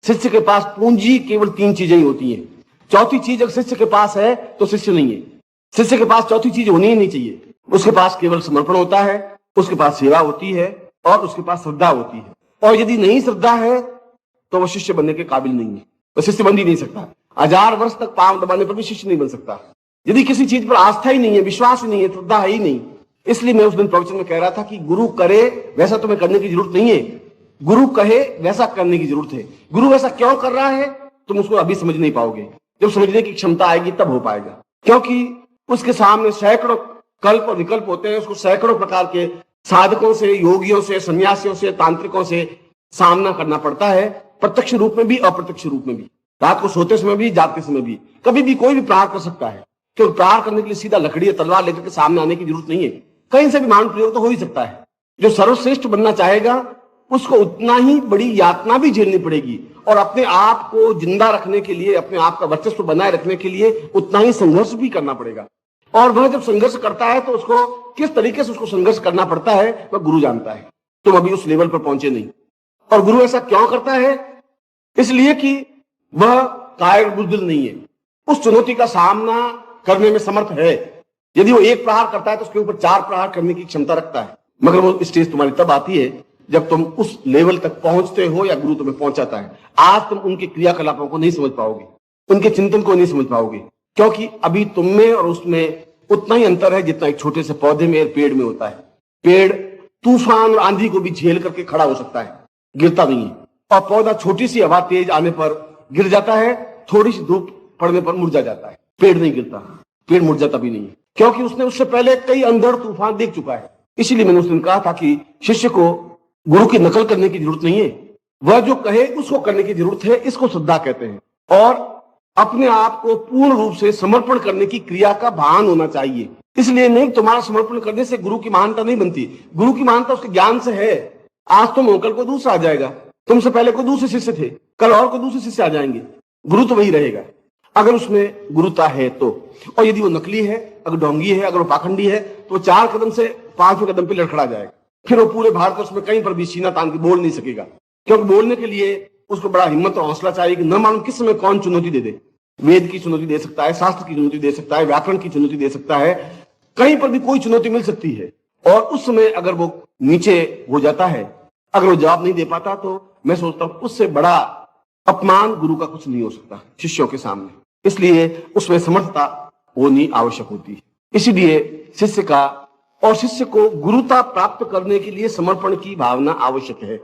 शिष्य के पास पूंजी केवल 3 चीजें ही होती हैं। चौथी चीज अगर शिष्य के पास है तो शिष्य नहीं है। शिष्य के पास चौथी चीज होनी ही नहीं चाहिए। उसके पास केवल समर्पण होता है, उसके पास सेवा होती है और उसके पास श्रद्धा होती है। और यदि नहीं श्रद्धा है तो वह शिष्य बनने के काबिल नहीं है, वह शिष्य बन ही नहीं सकता। 1000 वर्ष तक पांव दबाने पर भी शिष्य नहीं बन सकता। यदि किसी चीज पर आस्था ही नहीं है, विश्वास ही नहीं है, श्रद्धा है ही नहीं। इसलिए मैं उस दिन प्रवचन में कह रहा था कि गुरु करे वैसा तुम्हें करने की जरूरत नहीं है, गुरु कहे वैसा करने की जरूरत है। गुरु वैसा क्यों कर रहा है तुम उसको अभी समझ नहीं पाओगे, जब समझने की क्षमता आएगी तब हो पाएगा। क्योंकि उसके सामने सैकड़ों कल्प और विकल्प होते हैं, उसको सैकड़ों प्रकार के साधकों से, योगियों से, सन्यासियों से, तांत्रिकों से सामना करना पड़ता है, प्रत्यक्ष रूप में भी अप्रत्यक्ष रूप में भी। रात को सोते समय भी, जागते समय भी, कभी भी कोई भी प्रहार कर सकता है। क्योंकि प्रहार करने के लिए सीधा लकड़ी या तलवार लेकर के सामने आने की जरूरत नहीं है, कहीं से भी मान प्रयोग तो हो ही सकता है। जो सर्वश्रेष्ठ बनना चाहेगा उसको उतना ही बड़ी यातना भी झेलनी पड़ेगी और अपने आप को जिंदा रखने के लिए, अपने आप का वर्चस्व बनाए रखने के लिए उतना ही संघर्ष भी करना पड़ेगा। और वह जब संघर्ष करता है तो उसको किस तरीके से उसको संघर्ष करना पड़ता है वह गुरु जानता है। तुम अभी उस लेवल पर पहुंचे नहीं। और गुरु ऐसा क्यों करता है? इसलिए कि वह कायर बुद्धिल नहीं है, उस चुनौती का सामना करने में समर्थ है। यदि वो एक प्रहार करता है तो उसके ऊपर 4 प्रहार करने की क्षमता रखता है। मगर वो स्टेज तुम्हारी तब आती है जब तुम उस लेवल तक पहुंचते हो या गुरु तुम्हें पहुंचाता है। आज तुम उनके क्रियाकलापों को नहीं समझ पाओगे, उनके चिंतन को नहीं समझ पाओगे, क्योंकि अभी तुम में और उसमें उतना ही अंतर है जितना एक छोटे से पौधे में और पेड़ में होता है। पेड़ तूफान और आंधी को भी झेल करके खड़ा हो सकता है, गिरता नहीं है। और पौधा छोटी सी हवा तेज आने पर गिर जाता है, थोड़ी सी धूप पड़ने पर मुरझा जाता है। पेड़ नहीं गिरता, पेड़ मुरझाता भी नहीं है, क्योंकि उसने उससे पहले कई अंधड़ तूफान देख चुका है। इसीलिए मैंने उस दिन कहा था कि शिष्य को गुरु की नकल करने की जरूरत नहीं है, वह जो कहे उसको करने की जरूरत है। इसको श्रद्धा कहते हैं। और अपने आप को पूर्ण रूप से समर्पण करने की क्रिया का भान होना चाहिए। इसलिए नहीं, तुम्हारा समर्पण करने से गुरु की महानता नहीं बनती। गुरु की महानता उसके ज्ञान से है। आज तुम हो, कल को दूसरा आ जाएगा, तुमसे पहले को दूसरे शिष्य थे, कल और को दूसरे शिष्य आ जाएंगे, गुरु तो वही रहेगा अगर उसमें गुरुता है तो। और यदि वो नकली है, अगर ढोंगी है, अगर वो पाखंडी है, तो 4 कदम से 5वें कदम पे लड़खड़ा जाएगा। फिर वो पूरे भारतवर्ष में कहीं पर भी सीना तान के बोल नहीं सकेगा, क्योंकि बोलने के लिए उसको बड़ा हिम्मत और हौसला चाहिए कि न मालूम किस समय कौन चुनौती दे दे। वेद की चुनौती दे सकता है, शास्त्र की चुनौती दे सकता है, व्याकरण की चुनौती दे सकता है, कहीं पर भी कोई चुनौती मिल सकती है। और उस समय अगर वो नीचे हो जाता है, अगर वो जवाब नहीं दे पाता, तो मैं सोचता हूं उससे बड़ा अपमान गुरु का कुछ नहीं हो सकता शिष्यों के सामने। इसलिए उसमें समर्थता होनी आवश्यक होती है। इसीलिए शिष्य को गुरुता प्राप्त करने के लिए समर्पण की भावना आवश्यक है।